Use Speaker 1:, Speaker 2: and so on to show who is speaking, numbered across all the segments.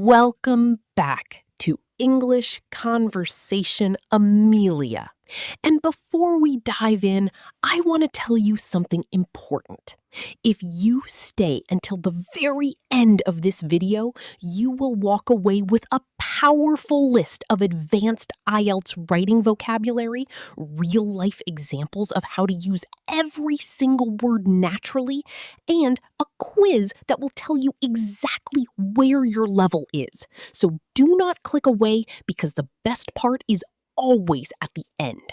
Speaker 1: Welcome back to English Conversation Amelia. And before we dive in, I want to tell you something important. If you stay until the very end of this video, you will walk away with a powerful list of advanced IELTS writing vocabulary, real-life examples of how to use every single word naturally, and a quiz that will tell you exactly where your level is. So do not click away because the best part is always at the end.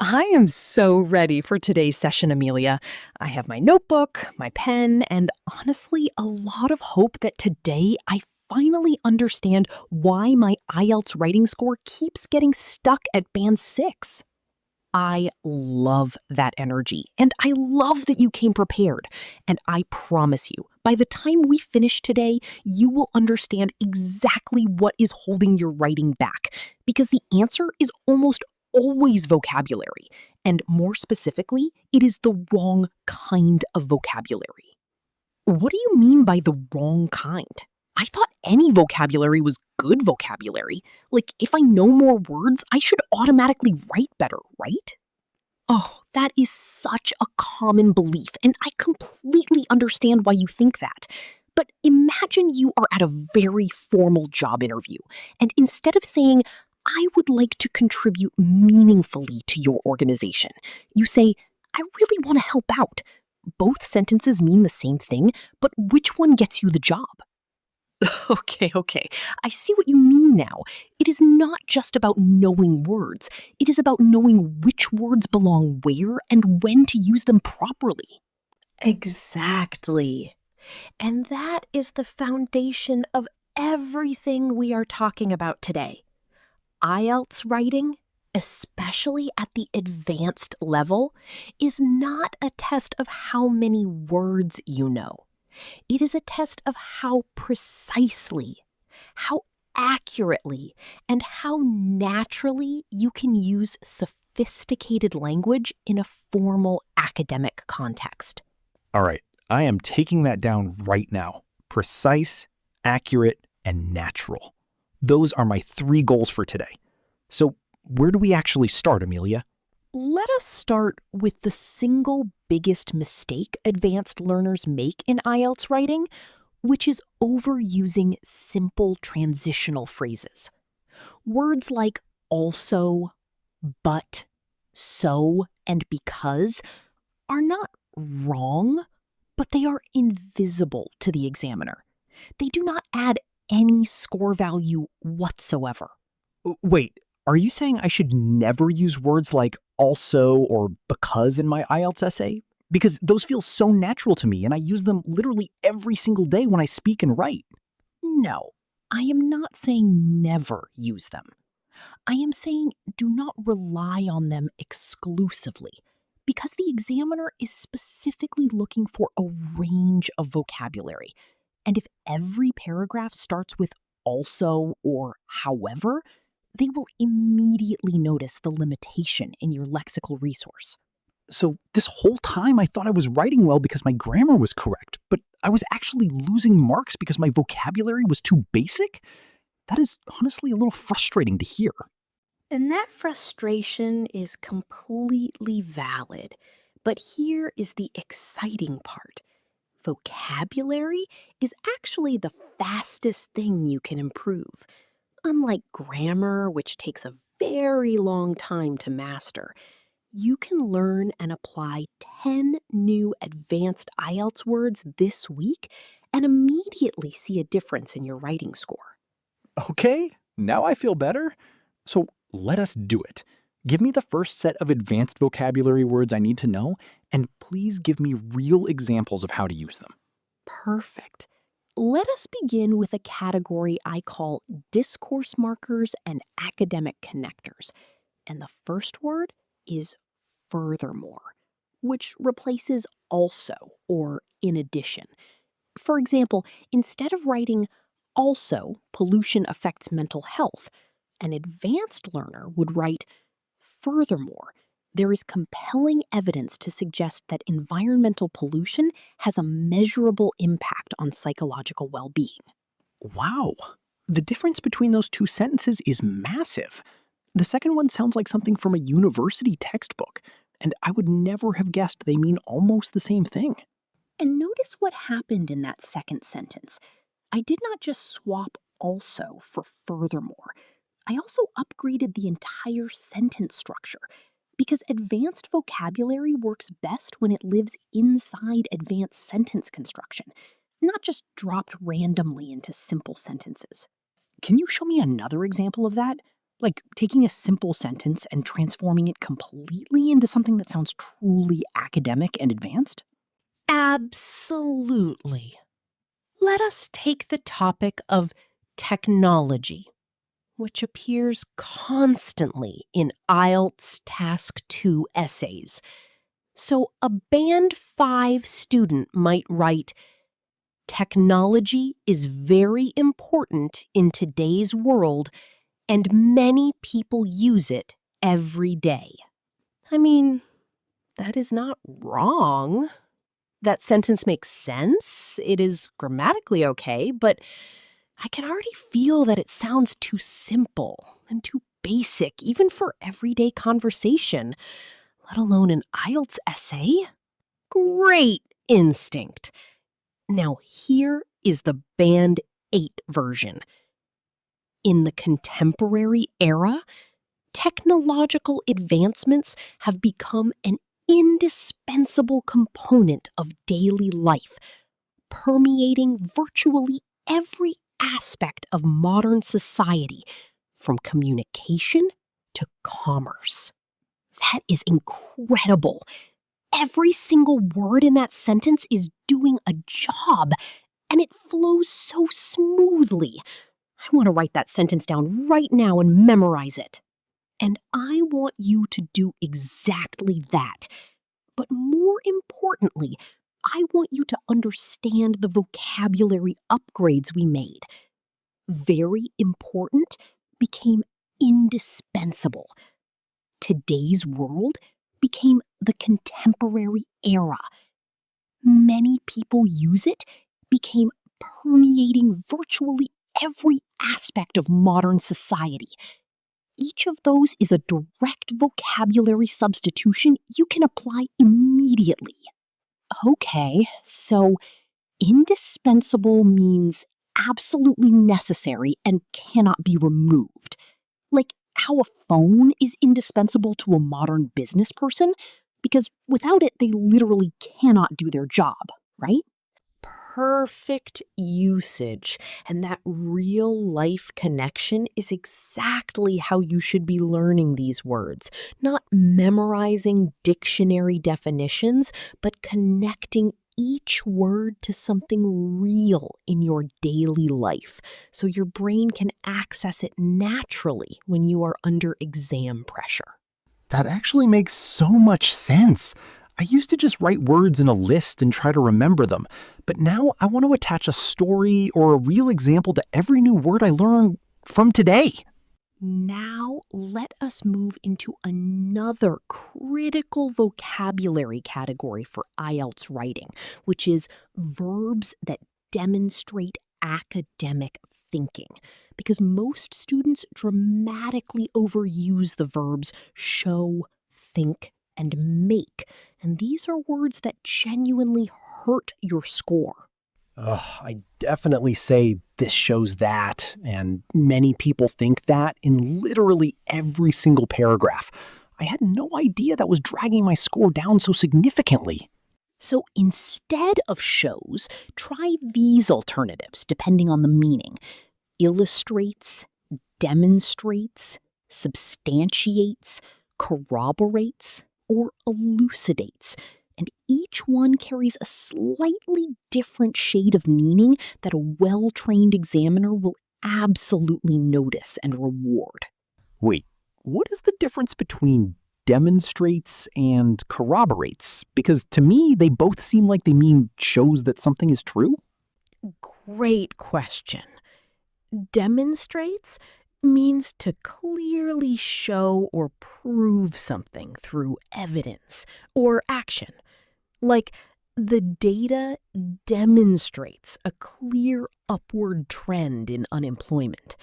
Speaker 2: I am so ready for today's session, Amelia. I have my notebook, my pen, and honestly, a lot of hope that today I finally understand why my IELTS writing score keeps getting stuck at band 6. I love that energy, and I love that you came prepared. And I promise you, by the time we finish today, you will understand exactly what is holding your writing back, because the answer is almost always vocabulary, and more specifically, it is the wrong kind of vocabulary. What do you mean by the wrong kind? I thought any vocabulary was good vocabulary. Like, if I know more words, I should automatically write better, right? Oh, that is such a common belief, and I completely understand why you think that. But imagine you are at a very formal job interview, and instead of saying, I would like to contribute meaningfully to your organization, you say, I really want to help out. Both sentences mean the same thing, but which one gets you the job? Okay. I see what you mean now. It is not just about knowing words. It is about knowing which words belong where and when to use them properly.
Speaker 1: Exactly. And that is the foundation of everything we are talking about today. IELTS writing, especially at the advanced level, is not a test of how many words you know. It is a test of how precisely, how accurately, and how naturally you can use sophisticated language in a formal academic context.
Speaker 3: All right, I am taking that down right now. Precise, accurate, and natural. Those are my 3 goals for today. So where do we actually start, Amelia?
Speaker 1: Let us start with the single biggest mistake advanced learners make in IELTS writing, which is overusing simple transitional phrases. Words like also, but, so, and because are not wrong, but they are invisible to the examiner. They do not add any score value whatsoever.
Speaker 3: Wait, are you saying I should never use words like also or because in my IELTS essay? Because those feel so natural to me and I use them literally every single day when I speak and write.
Speaker 1: No, I am not saying never use them. I am saying do not rely on them exclusively, because the examiner is specifically looking for a range of vocabulary. And if every paragraph starts with also or however, they will immediately notice the limitation in your lexical resource.
Speaker 3: So this whole time I thought I was writing well because my grammar was correct, but I was actually losing marks because my vocabulary was too basic? That is honestly a little frustrating to hear.
Speaker 1: And that frustration is completely valid. But here is the exciting part. Vocabulary is actually the fastest thing you can improve. Unlike grammar, which takes a very long time to master, you can learn and apply 10 new advanced IELTS words this week and immediately see a difference in your writing score.
Speaker 3: Okay, now I feel better. So let us do it. Give me the first set of advanced vocabulary words I need to know, and please give me real examples of how to use them.
Speaker 1: Perfect. Let us begin with a category I call discourse markers and academic connectors. And the first word is furthermore, which replaces also or in addition. For example, instead of writing also pollution affects mental health, an advanced learner would write furthermore, there is compelling evidence to suggest that environmental pollution has a measurable impact on psychological well-being.
Speaker 3: Wow, The difference between those two sentences is massive. The second one sounds like something from a university textbook, and I would never have guessed they mean almost the same thing.
Speaker 2: And notice what happened in that second sentence. I did not just swap also for furthermore. I also upgraded the entire sentence structure because advanced vocabulary works best when it lives inside advanced sentence construction, not just dropped randomly into simple sentences.
Speaker 3: Can you show me another example of that? Like taking a simple sentence and transforming it completely into something that sounds truly academic and advanced?
Speaker 1: Absolutely. Let us take the topic of technology, which appears constantly in IELTS Task 2 essays. So a Band 5 student might write, "Technology is very important in today's world, and many people use it every day." I mean, that is not wrong. That sentence makes sense. It is grammatically okay, but I can already feel that it sounds too simple and too basic, even for everyday conversation, let alone an IELTS essay. Great instinct. Now, here is the Band 8 version. In the contemporary era, technological advancements have become an indispensable component of daily life, permeating virtually every aspect of modern society, from communication to commerce. That is incredible. Every single word in that sentence is doing a job, and it flows so smoothly. I want to write that sentence down right now and memorize it. And I want you to do exactly that. But more importantly, I want you to understand the vocabulary upgrades we made. Very important became indispensable. Today's world became the contemporary era. Many people use it became permeating virtually every aspect of modern society. Each of those is a direct vocabulary substitution you can apply immediately. Okay, so indispensable means absolutely necessary and cannot be removed. Like how a phone is indispensable to a modern business person, because without it, they literally cannot do their job, right? Perfect usage, and that real life connection is exactly how you should be learning these words, not memorizing dictionary definitions, but connecting each word to something real in your daily life so your brain can access it naturally when you are under exam pressure.
Speaker 3: That actually makes so much sense. I used to just write words in a list and try to remember them, but now I want to attach a story or a real example to every new word I learn from today.
Speaker 1: Now, let us move into another critical vocabulary category for IELTS writing, which is verbs that demonstrate academic thinking. Because most students dramatically overuse the verbs show, think, and make. And these are words that genuinely hurt your score.
Speaker 3: I definitely say this shows that, and many people think that in literally every single paragraph. I had no idea that was dragging my score down so significantly.
Speaker 2: So instead of shows, try these alternatives depending on the meaning. Illustrates, demonstrates, substantiates, corroborates, or elucidates. And each one carries a slightly different shade of meaning that a well-trained examiner will absolutely notice and reward.
Speaker 3: Wait, what is the difference between demonstrates and corroborates? Because to me, they both seem like they mean shows that something is true.
Speaker 1: Great question. Demonstrates means to clearly show or prove something through evidence or action. Like, The data demonstrates a clear upward trend in unemployment,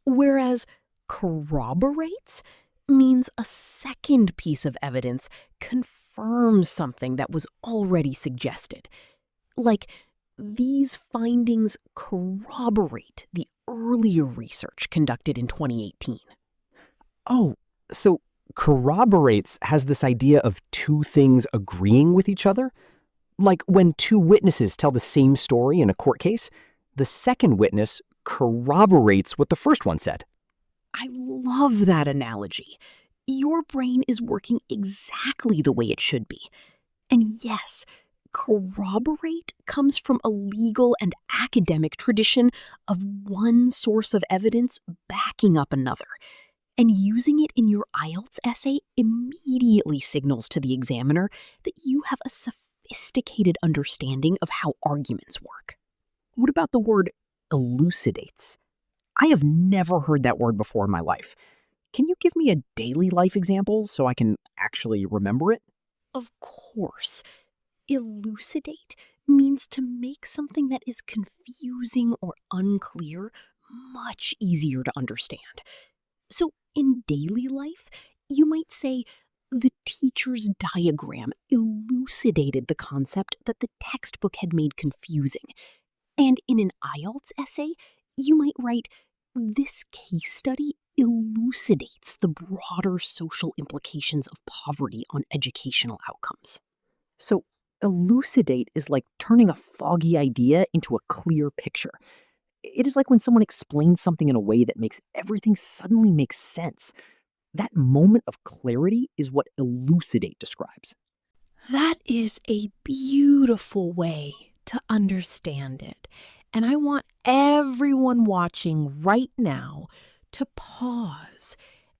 Speaker 1: whereas corroborates means a second piece of evidence confirms something that was already suggested. Like, these findings corroborate the earlier research conducted in 2018.
Speaker 3: Oh, so corroborates has this idea of two things agreeing with each other? Like when two witnesses tell the same story in a court case, the second witness corroborates what the first one said.
Speaker 1: I love that analogy. Your brain is working exactly the way it should be. And yes, corroborate comes from a legal and academic tradition of one source of evidence backing up another. And using it in your IELTS essay immediately signals to the examiner that you have a sophisticated understanding of how arguments work.
Speaker 3: What about the word elucidates? I have never heard that word before in my life. Can you give me a daily life example so I can actually remember it?
Speaker 1: Of course. Elucidate means to make something that is confusing or unclear much easier to understand. So, in daily life, you might say, the teacher's diagram elucidated the concept that the textbook had made confusing. And in an IELTS essay, you might write, this case study elucidates the broader social implications of poverty on educational outcomes.
Speaker 3: So, elucidate is like turning a foggy idea into a clear picture. It is like when someone explains something in a way that makes everything suddenly make sense. That moment of clarity is what elucidate describes.
Speaker 1: That is a beautiful way to understand it. And I want everyone watching right now to pause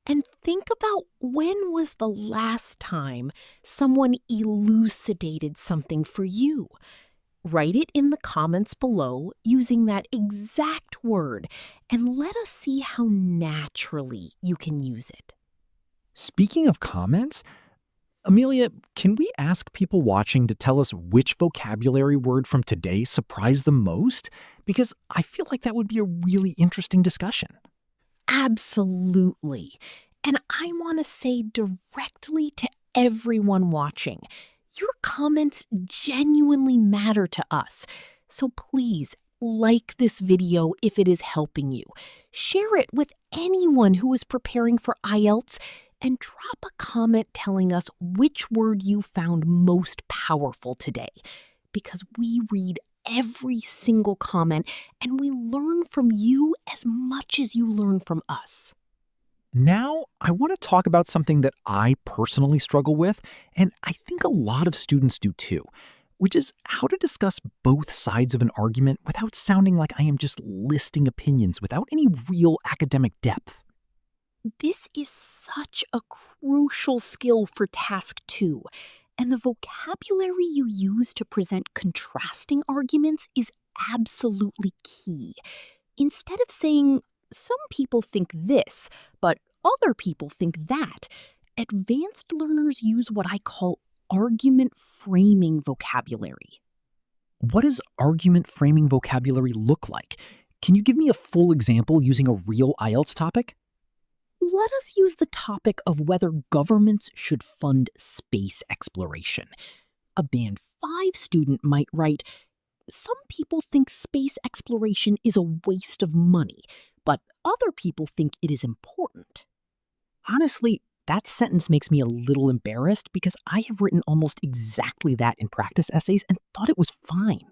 Speaker 1: and think about, when was the last time someone elucidated something for you? Write it in the comments below using that exact word, and let us see how naturally you can use it.
Speaker 4: Speaking of comments, Amelia, can we ask people watching to tell us which vocabulary word from today surprised them most? Because I feel like that would be a really interesting discussion.
Speaker 1: Absolutely. And I want to say directly to everyone watching, your comments genuinely matter to us. So please like this video if it is helping you. Share it with anyone who is preparing for IELTS, and drop a comment telling us which word you found most powerful today, because we read every single comment and we learn from you as much as you learn from us.
Speaker 4: Now, I want to talk about something that I personally struggle with, and I think a lot of students do too, which is how to discuss both sides of an argument without sounding like I am just listing opinions without any real academic depth.
Speaker 1: This is such a crucial skill for task 2, and the vocabulary you use to present contrasting arguments is absolutely key. Instead of saying, some people think this, but other people think that, advanced learners use what I call argument framing vocabulary.
Speaker 3: What does argument framing vocabulary look like? Can you give me a full example using a real IELTS topic?
Speaker 1: Let us use the topic of whether governments should fund space exploration. A Band 5 student might write, some people think space exploration is a waste of money, but other people think it is important.
Speaker 3: Honestly, that sentence makes me a little embarrassed because I have written almost exactly that in practice essays and thought it was fine.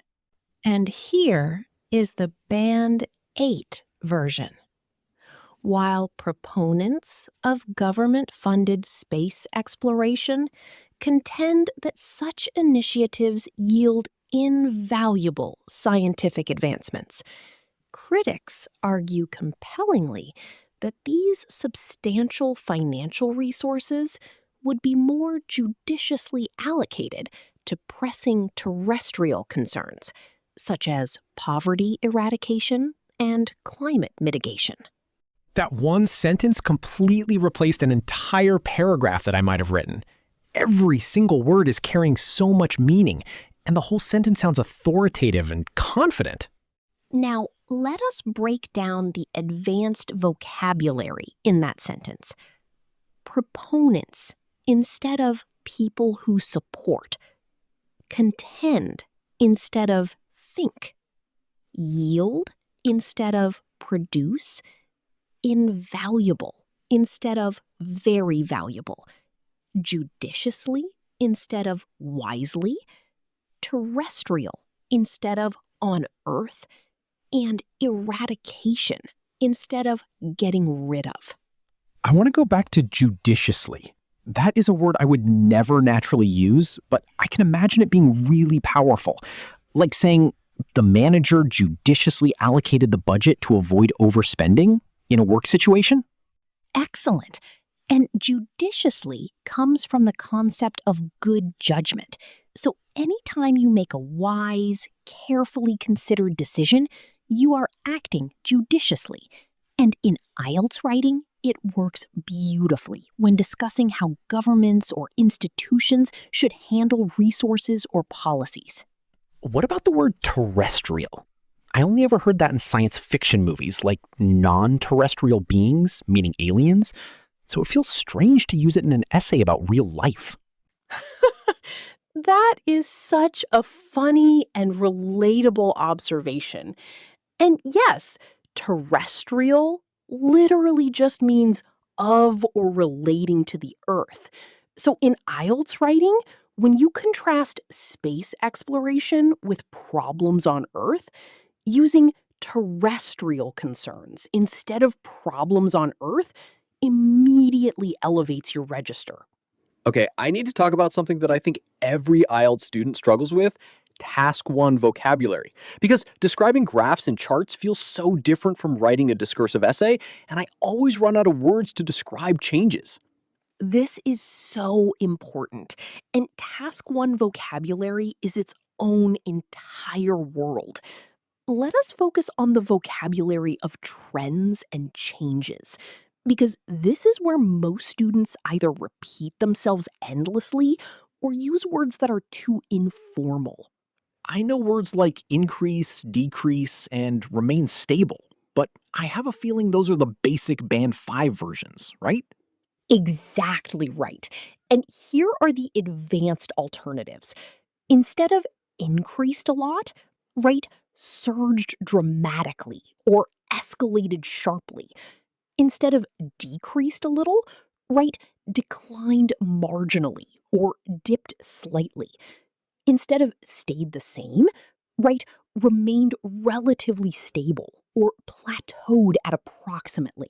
Speaker 1: And here is the Band 8 version. While proponents of government-funded space exploration contend that such initiatives yield invaluable scientific advancements, critics argue compellingly that these substantial financial resources would be more judiciously allocated to pressing terrestrial concerns, such as poverty eradication and climate mitigation.
Speaker 4: That one sentence completely replaced an entire paragraph that I might have written. Every single word is carrying so much meaning,
Speaker 3: And the whole sentence sounds authoritative and confident.
Speaker 1: Now, let us break down the advanced vocabulary in that sentence. Proponents instead of people who support. Contend instead of think. Yield instead of produce. Invaluable instead of very valuable. Judiciously instead of wisely. Terrestrial instead of on earth. And eradication instead of getting rid of.
Speaker 3: I want to go back to judiciously. That is a word I would never naturally use, but I can imagine it being really powerful. Like saying, the manager judiciously allocated the budget to avoid overspending in a work situation.
Speaker 1: Excellent. And judiciously comes from the concept of good judgment. So anytime you make a wise, carefully considered decision, you are acting judiciously. And in IELTS writing, it works beautifully when discussing how governments or institutions should handle resources or policies.
Speaker 3: What about the word terrestrial? I only ever heard that in science fiction movies, like non-terrestrial beings, meaning aliens. So it feels strange to use it in an essay about real life.
Speaker 1: That is such a funny and relatable observation. And yes, terrestrial literally just means of or relating to the Earth. So in IELTS writing, when you contrast space exploration with problems on Earth, using terrestrial concerns instead of problems on Earth immediately elevates your register.
Speaker 5: Okay, I need to talk about something that I think every IELTS student struggles with, Task 1 vocabulary. Because describing graphs and charts feels so different from writing a discursive essay, and I always run out of words to describe changes.
Speaker 1: This is so important, and Task 1 vocabulary is its own entire world. Let us focus on the vocabulary of trends and changes, because this is where most students either repeat themselves endlessly or use words that are too informal.
Speaker 3: I know words like increase, decrease, and remain stable, but I have a feeling those are the basic Band 5 versions, right?
Speaker 1: Exactly right. And here are the advanced alternatives. Instead of increased a lot, write surged dramatically or escalated sharply. Instead of decreased a little, write declined marginally or dipped slightly. Instead of stayed the same, write remained relatively stable or plateaued at approximately.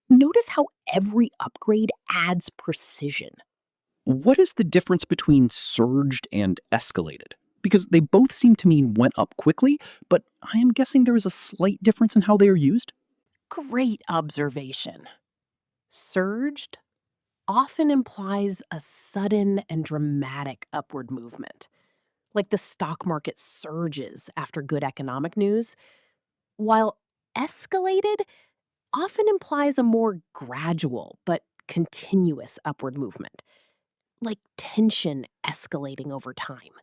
Speaker 1: Notice how every upgrade adds precision.
Speaker 3: What is the difference between surged and escalated? Because they both seem to mean went up quickly, but I am guessing there is a slight difference in how they are used.
Speaker 1: Great observation. Surged often implies a sudden and dramatic upward movement, like the stock market surges after good economic news, while escalated often implies a more gradual but continuous upward movement, like tension escalating over time.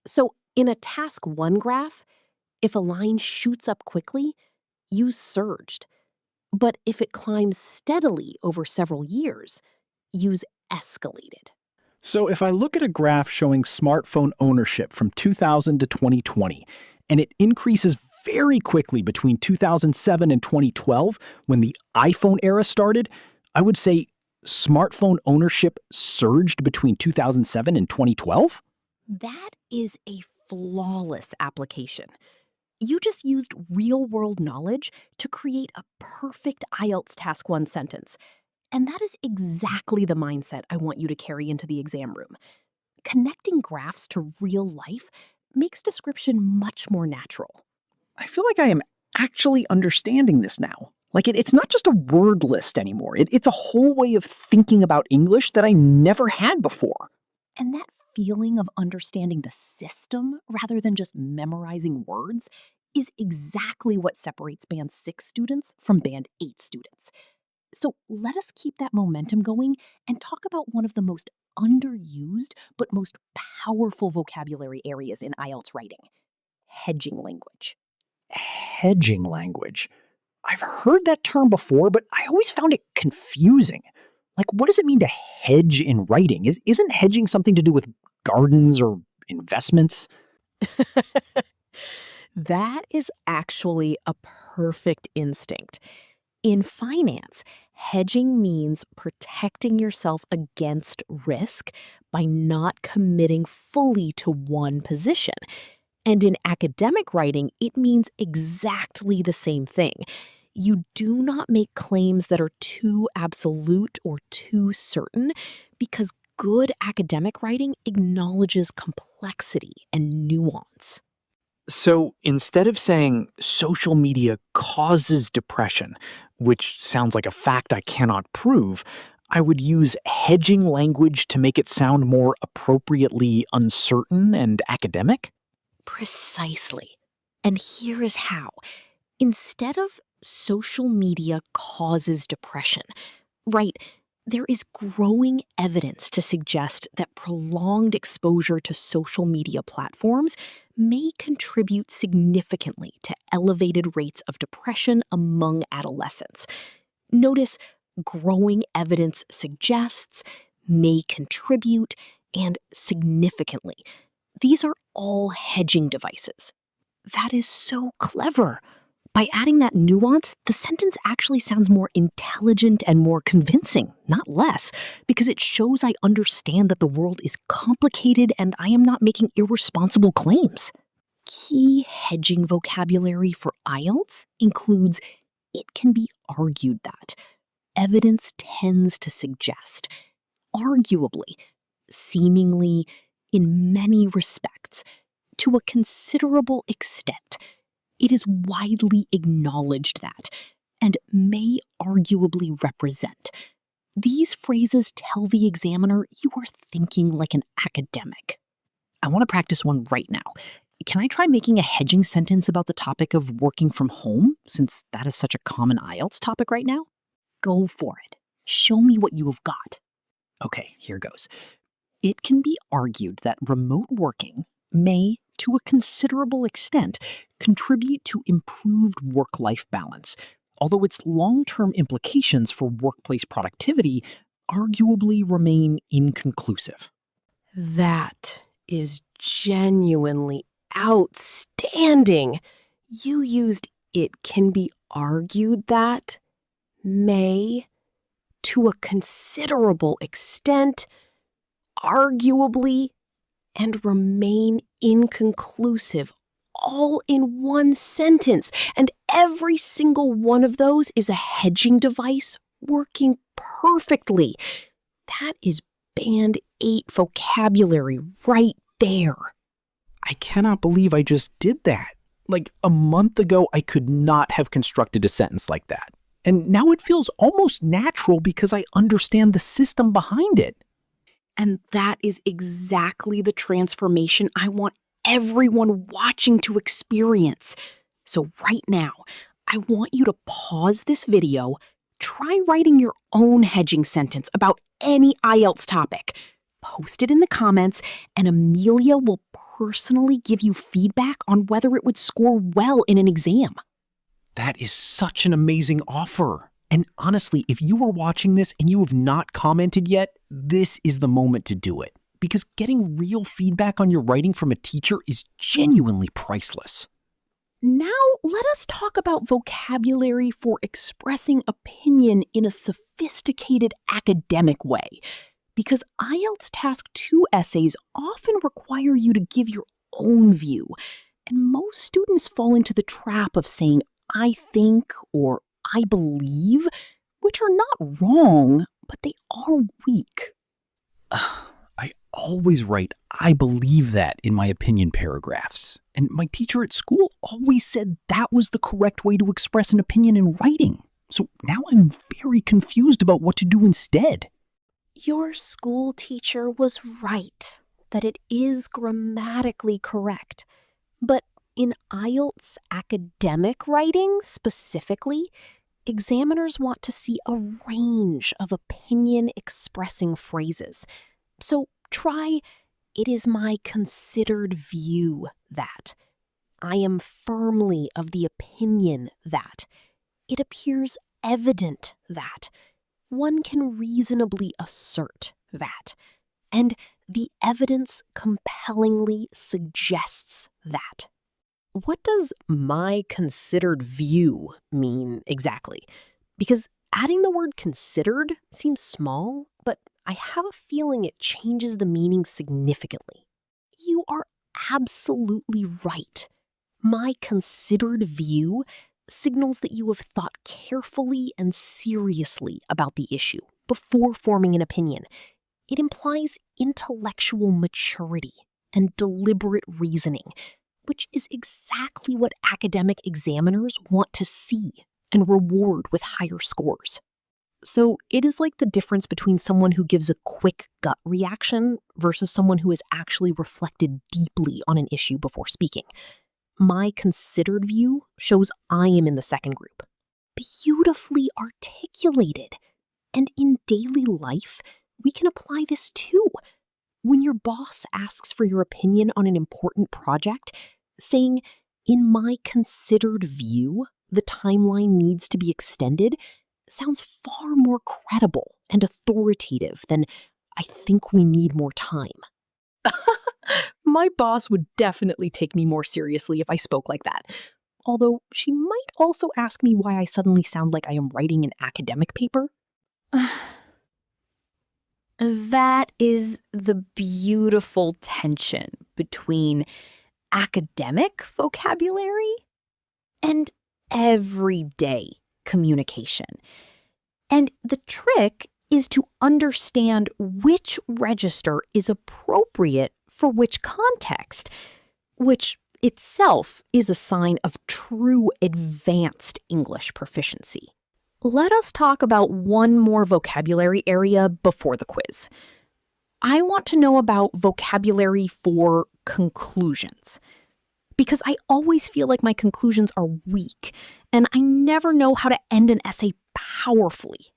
Speaker 1: So, in a Task 1 graph, if a line shoots up quickly, use surged. But if it climbs steadily over several years, use escalated.
Speaker 3: So if I look at a graph showing smartphone ownership from 2000 to 2020, and it increases very quickly between 2007 and 2012, when the iPhone era started, I would say smartphone ownership surged between 2007 and 2012?
Speaker 1: That is a flawless application. You just used real-world knowledge to create a perfect IELTS Task 1 sentence. And that is exactly the mindset I want you to carry into the exam room. Connecting graphs to real life makes description much more natural.
Speaker 3: I feel like I am actually understanding this now. Like it's not just a word list anymore. It's a whole way of thinking about English that I never had before.
Speaker 1: And that feeling of understanding the system rather than just memorizing words is exactly what separates Band 6 students from Band 8 students. So let us keep that momentum going and talk about one of the most
Speaker 2: underused but most powerful vocabulary areas in IELTS writing: hedging language.
Speaker 3: Hedging language. I've heard that term before, but I always found it confusing. Like, what does it mean to hedge in writing? Isn't hedging something to do with gardens or investments?
Speaker 1: That is actually a perfect instinct. In finance, hedging means protecting yourself against risk by not committing fully to one position. And in academic writing, it means exactly the same thing. You do not make claims that are too absolute or too certain, because good academic writing acknowledges complexity and nuance.
Speaker 4: So instead of saying social media causes depression, which sounds like a fact I cannot prove, I would use hedging language to make it sound more appropriately uncertain and academic?
Speaker 1: Precisely. And here is how. Instead of social media causes depression, right, there is growing evidence to suggest that prolonged exposure to social media platforms may contribute significantly to elevated rates of depression among adolescents. Notice growing evidence suggests, may contribute, and significantly. These are all hedging devices. That is so clever. By adding that nuance, the sentence actually sounds more intelligent and more convincing, not less, because it shows I understand that the world is complicated and I am not making irresponsible claims. Key hedging vocabulary for IELTS includes "it can be argued that," "evidence tends to suggest," "arguably," "seemingly," "in many respects," "to a considerable extent," "it is widely acknowledged that," and "may arguably represent." These phrases tell the examiner you are thinking like an academic.
Speaker 2: I want to practice one right now. Can I try making a hedging sentence about the topic of working from home, since that is such a common IELTS topic right now? Go for it. Show me what you have got. Okay, here goes. It can be argued that remote working may, to a considerable extent, contribute to improved work-life balance, although its long-term implications for workplace productivity arguably remain inconclusive.
Speaker 1: That is genuinely outstanding. You used "it can be argued that," "may," "to a considerable extent," "arguably," and "remain inconclusive," all in one sentence. And every single one of those is a hedging device working perfectly. That is Band 8 vocabulary right there.
Speaker 5: I cannot believe I just did that. Like a month ago, I could not have constructed a sentence like that. And now it feels almost natural because I understand the system behind it.
Speaker 1: And that is exactly the transformation I want everyone watching to experience. So right now, I want you to pause this video, try writing your own hedging sentence about any IELTS topic. Post it in the comments, and Amelia will personally give you feedback on whether it would score well in an exam.
Speaker 5: That is such an amazing offer. And honestly, if you are watching this and you have not commented yet, this is the moment to do it. Because getting real feedback on your writing from a teacher is genuinely priceless.
Speaker 1: Now, let us talk about vocabulary for expressing opinion in a sophisticated academic way. Because IELTS Task 2 essays often require you to give your own view. And most students fall into the trap of saying, "I think," or "I believe," which are not wrong, but they are weak.
Speaker 3: I always write "I believe that" in my opinion paragraphs. And my teacher at school always said that was the correct way to express an opinion in writing. So now I'm very confused about what to do instead.
Speaker 1: Your school teacher was right that it is grammatically correct. But in IELTS academic writing specifically, examiners want to see a range of opinion-expressing phrases. So try, it is my considered view that. I am firmly of the opinion that. It appears evident that. One can reasonably assert that. And the evidence compellingly suggests that. What does my considered view mean exactly? Because adding the word considered seems small, but I have a feeling it changes the meaning significantly. You are absolutely right. My considered view signals that you have thought carefully and seriously about the issue before forming an opinion. It implies intellectual maturity and deliberate reasoning, which is exactly what academic examiners want to see and reward with higher scores. So it is like the difference between someone who gives a quick gut reaction versus someone who has actually reflected deeply on an issue before speaking. My considered view shows I am in the second group. Beautifully articulated. And in daily life, we can apply this too. When your boss asks for your opinion on an important project, saying, "In my considered view, the timeline needs to be extended," sounds far more credible and authoritative than, "I think we need more time." My boss would definitely take me more seriously if I spoke like that. Although she might also ask me why I suddenly sound like I am writing an academic paper.
Speaker 2: That is the beautiful tension between academic vocabulary and everyday communication. And the trick is to understand which register is appropriate for which context, which itself is a sign of true advanced English proficiency. Let us talk about one more vocabulary area before the quiz. I want to know about vocabulary for conclusions, because I always feel like my conclusions are weak, and I never know how to end an essay powerfully.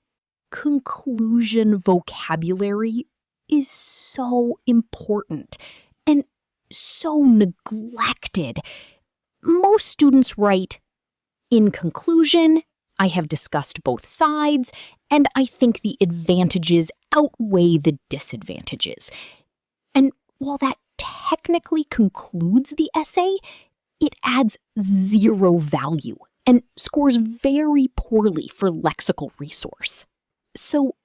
Speaker 2: Conclusion vocabulary is so important and so neglected. Most students write, "In conclusion, I have discussed both sides, and I think the advantages outweigh the disadvantages." And while that technically concludes the essay, it adds zero value and scores very poorly for lexical resource. So,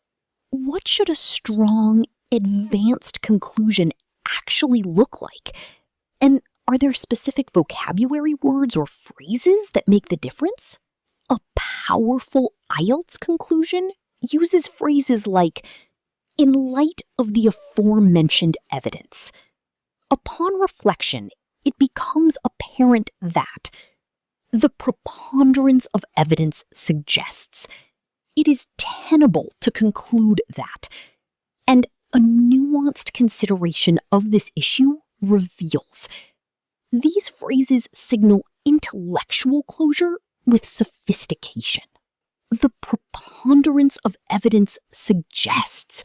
Speaker 2: what should a strong, advanced conclusion actually look like? And are there specific vocabulary words or phrases that make the difference? A powerful IELTS conclusion uses phrases like, "In light of the aforementioned evidence." Upon reflection, it becomes apparent that the preponderance of evidence suggests. It is tenable to conclude that. And a nuanced consideration of this issue reveals. These phrases signal intellectual closure with sophistication. The preponderance of evidence suggests.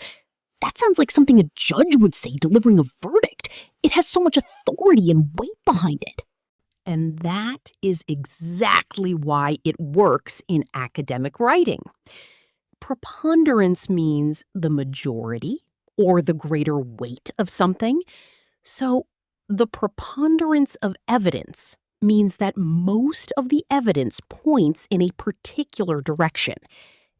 Speaker 2: That sounds like something a judge would say delivering a verdict. It has so much authority and weight behind it.
Speaker 1: And that is exactly why it works in academic writing. Preponderance means the majority or the greater weight of something. So the preponderance of evidence means that most of the evidence points in a particular direction,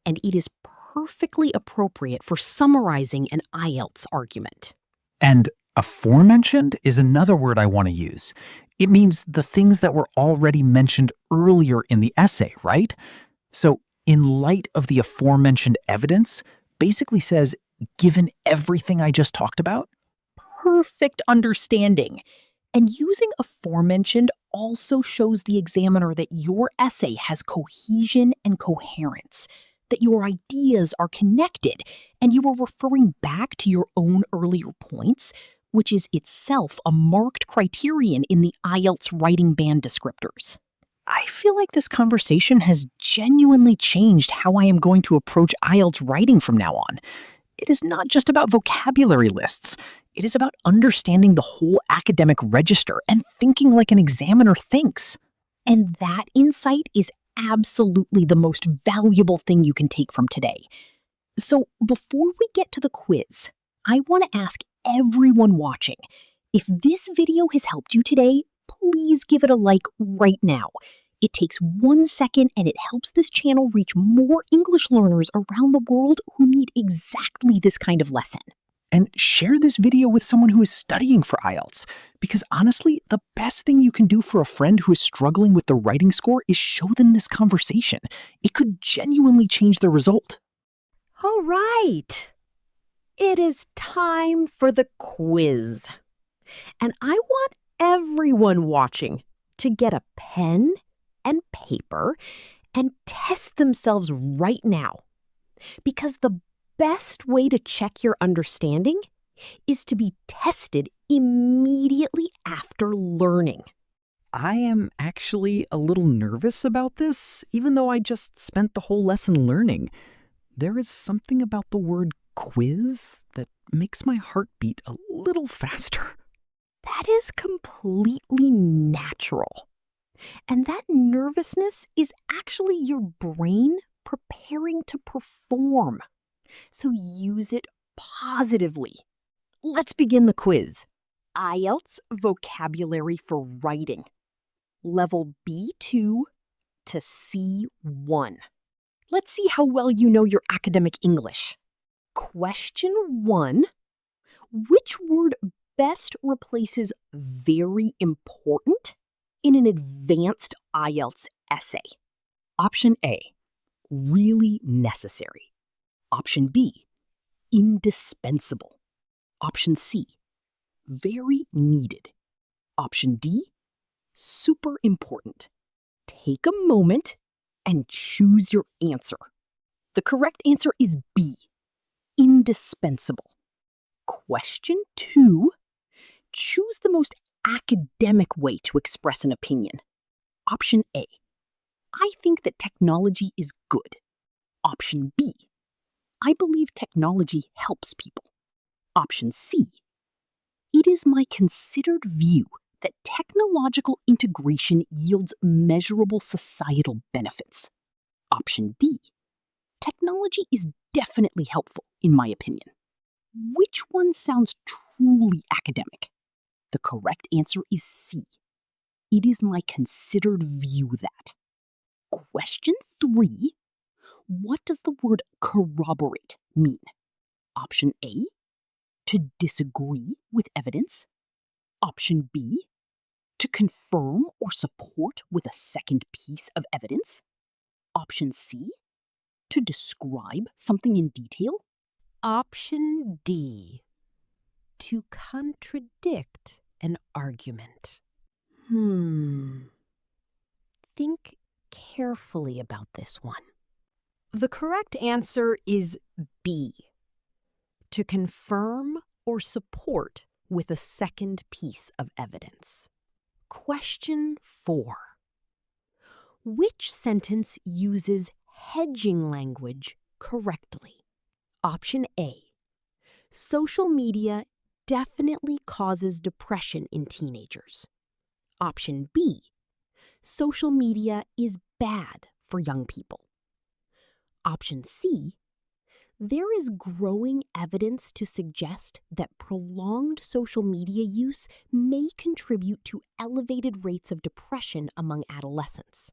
Speaker 1: and it is perfectly appropriate for summarizing an IELTS argument.
Speaker 4: And aforementioned is another word I want to use. It means the things that were already mentioned earlier in the essay, right? So, in light of the aforementioned evidence, basically says, given everything I just talked about.
Speaker 2: Perfect understanding. And using aforementioned also shows the examiner that your essay has cohesion and coherence, that your ideas are connected, and you are referring back to your own earlier points, which is itself a marked criterion in the IELTS writing band descriptors.
Speaker 3: I feel like this conversation has genuinely changed how I am going to approach IELTS writing from now on. it is not just about vocabulary lists. It is about understanding the whole academic register and thinking like an examiner thinks.
Speaker 2: And that insight is absolutely the most valuable thing you can take from today. So before we get to the quiz, I want to ask everyone watching, if this video has helped you today, please give it a like right now. It takes 1 second and it helps this channel reach more English learners around the world who need exactly this kind of lesson.
Speaker 3: And share this video with someone who is studying for IELTS. Because honestly, the best thing you can do for a friend who is struggling with the writing score is show them this conversation. It could genuinely change their result.
Speaker 1: All right. It is time for the quiz. And I want everyone watching to get a pen and paper and test themselves right now. Because the best way to check your understanding is to be tested immediately after learning.
Speaker 3: I am actually a little nervous about this, even though I just spent the whole lesson learning. There is something about the word quiz that makes my heart beat a little faster.
Speaker 1: That is completely natural. And that nervousness is actually your brain preparing to perform. So use it positively. Let's begin the quiz. IELTS vocabulary for writing. Level B2 to C1. Let's see how well you know your academic English. Question 1. Which word best replaces very important in an advanced IELTS essay?
Speaker 2: Option A, really necessary.
Speaker 1: Option B, indispensable. Option C, very needed. Option D, super important. Take a moment and choose your answer. The correct answer is B, indispensable. Question 2, choose the most academic way to express an opinion. Option A, I think that technology is good. Option B, I believe technology helps people. Option C, it is my considered view that technological integration yields measurable societal benefits. Option D, technology is definitely helpful, in my opinion. Which one sounds truly academic? The correct answer is C. It is my considered view that. Question 3. What does the word corroborate mean? Option A, to disagree with evidence. Option B, to confirm or support with a second piece of evidence. Option C, to describe something in detail. Option D, to contradict an argument. Think carefully about this one. The correct answer is B, to confirm or support with a second piece of evidence. Question 4. Which sentence uses hedging language correctly? Option A, social media definitely causes depression in teenagers. Option B, social media is bad for young people. Option C, there is growing evidence to suggest that prolonged social media use may contribute to elevated rates of depression among adolescents.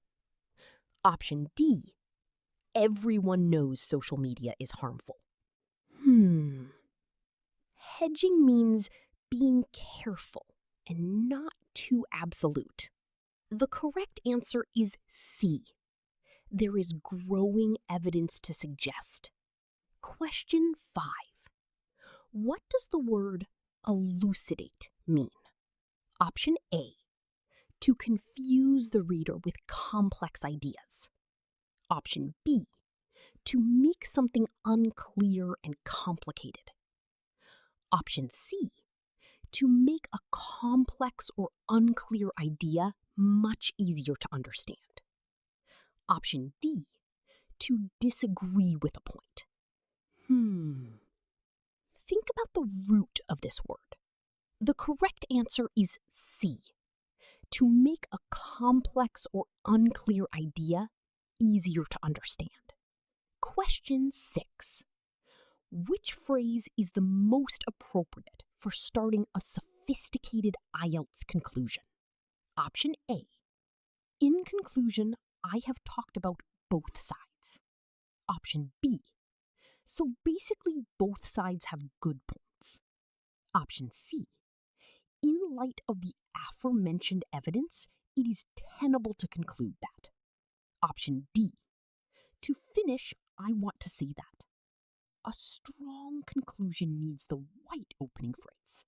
Speaker 1: Option D, everyone knows social media is harmful. Hedging means being careful and not too absolute. The correct answer is C. There is growing evidence to suggest. Question 5. What does the word elucidate mean? Option A, to confuse the reader with complex ideas. Option B, to make something unclear and complicated. Option C, to make a complex or unclear idea much easier to understand. Option D, to disagree with a point. think about the root of this word. The correct answer is C. To make a complex or unclear idea easier to understand. Question 6. Which phrase is the most appropriate for starting a sophisticated IELTS conclusion? Option A. In conclusion, I have talked about both sides. Option B. So basically, both sides have good points. Option C. In light of the aforementioned evidence, it is tenable to conclude that. Option D. To finish, I want to say that. A strong conclusion needs the right opening phrase.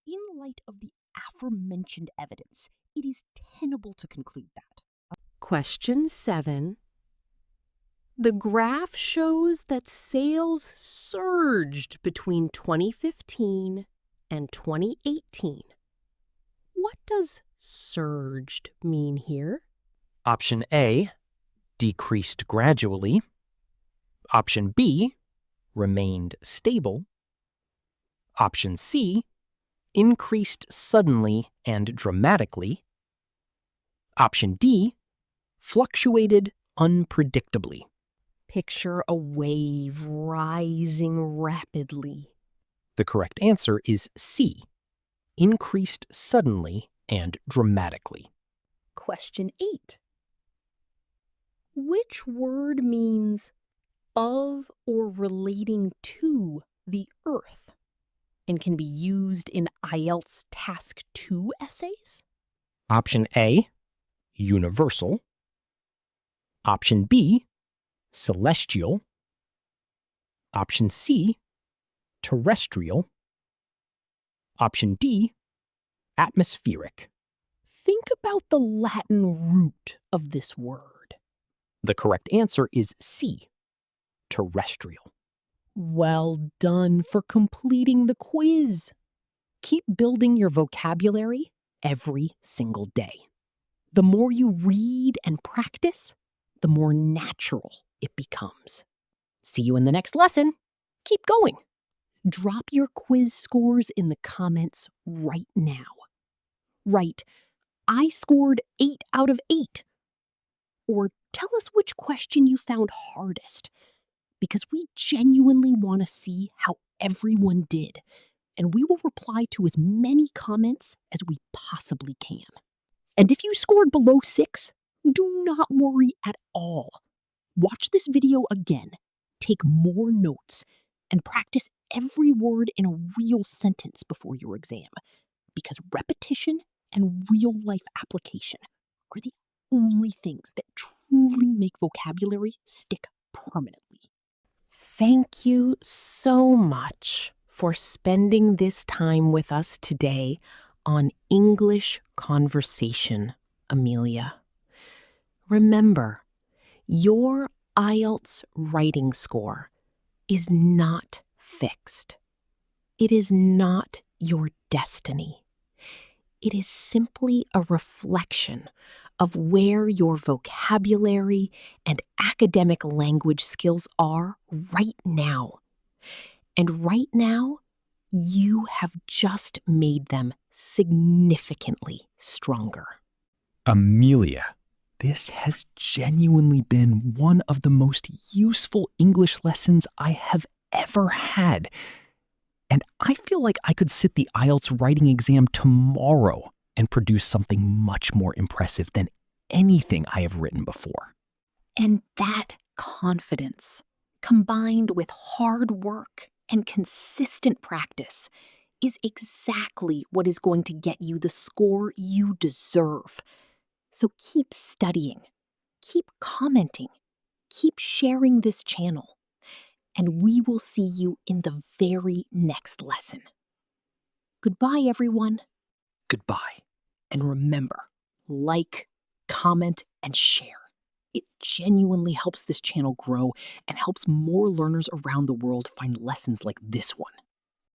Speaker 1: In light of the aforementioned evidence, it is tenable to conclude that.
Speaker 2: Question 7. The graph shows that sales surged between 2015 and 2018. What does surged mean here?
Speaker 3: Option A, decreased gradually. Option B, remained stable. Option C, increased suddenly and dramatically. Option D, fluctuated unpredictably.
Speaker 2: Picture a wave rising rapidly.
Speaker 3: The correct answer is C, increased suddenly and dramatically.
Speaker 2: Question 8. Which word means of or relating to the earth and can be used in IELTS Task 2 essays?
Speaker 3: Option A, universal. Option B, celestial. Option C, terrestrial. Option D, atmospheric.
Speaker 2: Think about the Latin root of this word.
Speaker 3: The correct answer is C, terrestrial.
Speaker 2: Well done for completing the quiz.
Speaker 1: Keep building your vocabulary every single day. The more you read and practice, the more natural it becomes. See you in the next lesson. Keep going. Drop your quiz scores in the comments right now. Write, I scored 8 out of 8. Or tell us which question you found hardest, because we genuinely want to see how everyone did, and we will reply to as many comments as we possibly can. And if you scored below 6, do not worry at all. Watch this video again, take more notes, and practice every word in a real sentence before your exam, because repetition and real-life application are the only things that truly make vocabulary stick permanently. Thank you so much for spending this time with us today on English Conversation, Amelia. Remember, your IELTS writing score is not fixed. It is not your destiny. It is simply a reflection of where your vocabulary and academic language skills are right now. And right now, you have just made them significantly stronger.
Speaker 4: Amelia, this has genuinely been one of the most useful English lessons I have ever had. And I feel like I could sit the IELTS writing exam tomorrow and produce something much more impressive than anything I have written before.
Speaker 2: And that confidence, combined with hard work and consistent practice, is exactly what is going to get you the score you deserve. So keep studying, keep commenting, keep sharing this channel, and we will see you in the very next lesson. Goodbye, everyone.
Speaker 3: Goodbye.
Speaker 1: And remember, like, comment, and share. It genuinely helps this channel grow and helps more learners around the world find lessons like this one.